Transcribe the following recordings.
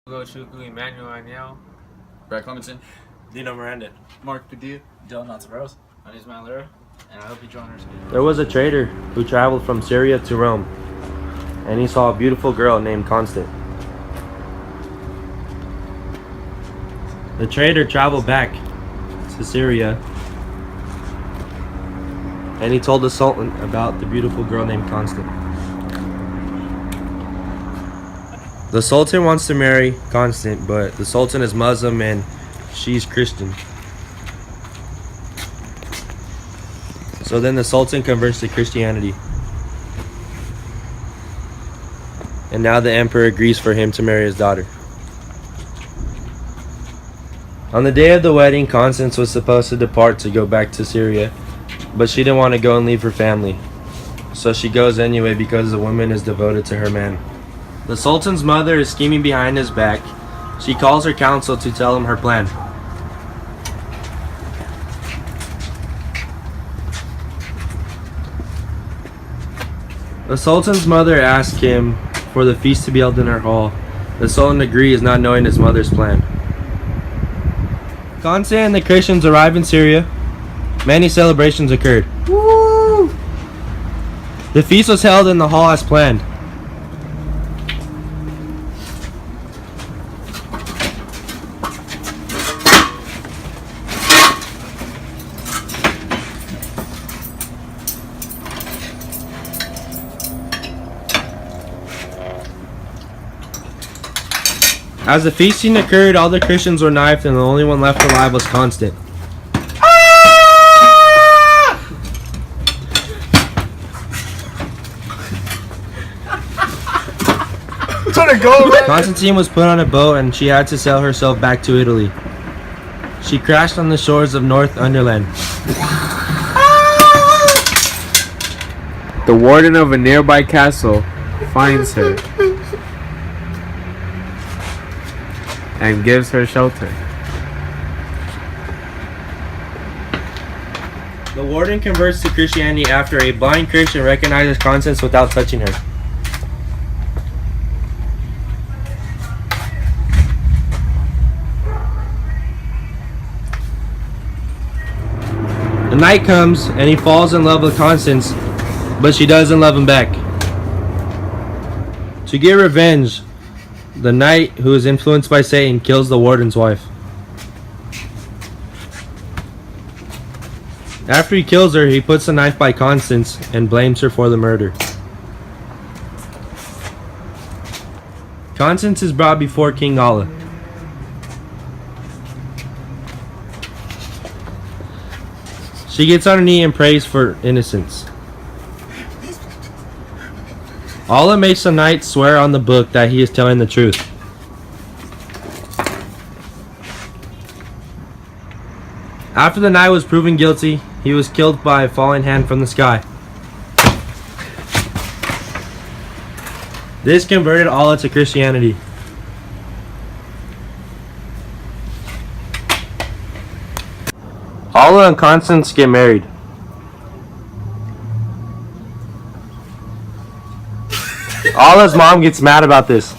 Chuku, Emmanuel Aniel, Brad Clemenson, Dino Miranda, Mark Padilla, Dylan Natsaros. my name is Matt Lera, and I hope you join our school. There was a trader who traveled from Syria to Rome, and he saw a beautiful girl named Constant. The trader traveled back to Syria, and he told the Sultan about the beautiful girl named Constant. The Sultan wants to marry Constant, but the Sultan is Muslim and she's Christian. So then the Sultan converts to Christianity. And now the emperor agrees for him to marry his daughter. On the day of the wedding, Constance was supposed to depart to go back to Syria, but she didn't want to go and leave her family. So she goes anyway because the woman is devoted to her man. The Sultan's mother is scheming behind his back. She calls her council to tell him her plan. The Sultan's mother asks him for the feast to be held in her hall. The Sultan agrees, not knowing his mother's plan. Constant and the Christians arrive in Syria. Many celebrations occurred. Woo! The feast was held in the hall as planned. As the feasting occurred, all the Christians were knifed and the only one left alive was Constant. Constantine was put on a boat and she had to sail herself back to Italy. She crashed on the shores of Northumberland. The warden of a nearby castle finds her and gives her shelter. The warden converts to Christianity after a blind Christian recognizes Constance without touching her. The night comes and he falls in love with Constance, but she doesn't love him back. To get revenge, the knight, who is influenced by Satan, kills the warden's wife. After he kills her, he puts the knife by Constance and blames her for the murder. Constance is brought before King Allah. She gets on her knee and prays for innocence. Allah makes the knight swear on the book that he is telling the truth. After the knight was proven guilty, he was killed by a falling hand from the sky. This converted Allah to Christianity. Allah and Constance get married. Allah's mom gets mad about this.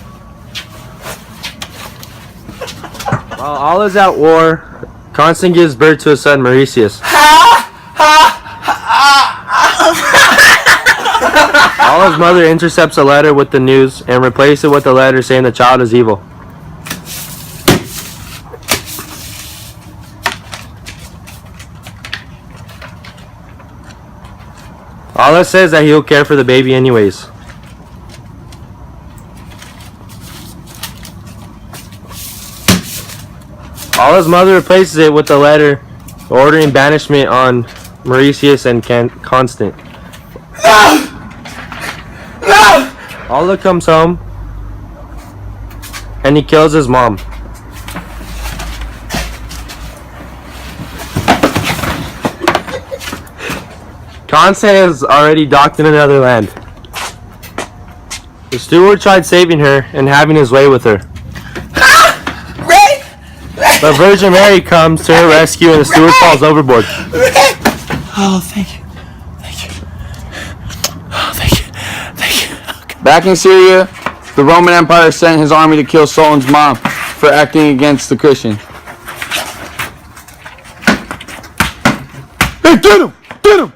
While Allah's at war, Constance gives birth to a son, Mauritius. Allah's mother intercepts a letter with the news and replaces it with a letter saying the child is evil. Allah says that he'll care for the baby anyways. Allah's mother replaces it with a letter ordering banishment on Mauritius and Constant. Allah comes home and he kills his mom. Constant is already docked in another land. The steward tried saving her and having his way with her. The Virgin Mary comes to her rescue and the steward falls overboard. Oh, thank you. Thank you. Oh, thank you. Thank you. Okay. Back in Syria, The Roman Empire sent his army to kill Sultan's mom for acting against the Christians. Hey, get him! Get him!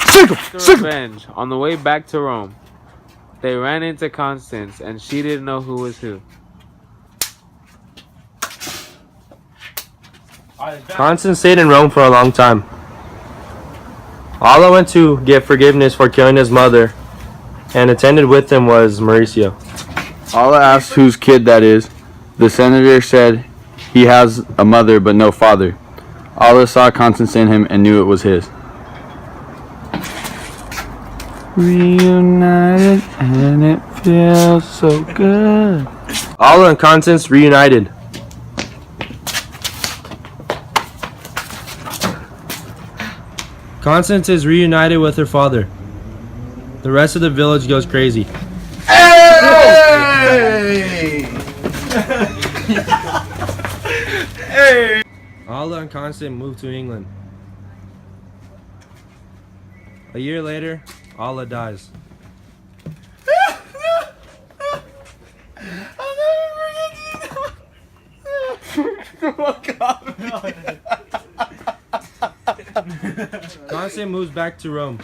Sick him! To Sick him! revenge, on the way back to Rome, they ran into Constance and she didn't know who was who. Constance stayed in Rome for a long time. Allah went to get forgiveness for killing his mother, and attended with him was Mauricio. Allah asked whose kid that is. The senator said he has a mother but no father. Allah saw Constance in him and knew it was his. Reunited and it feels so good. Allah and Constance reunited. Constance is reunited with her father. The rest of the village goes crazy. Hey! Allah and Constance moved to England. A year later, Allah dies. Constance moves back to Rome.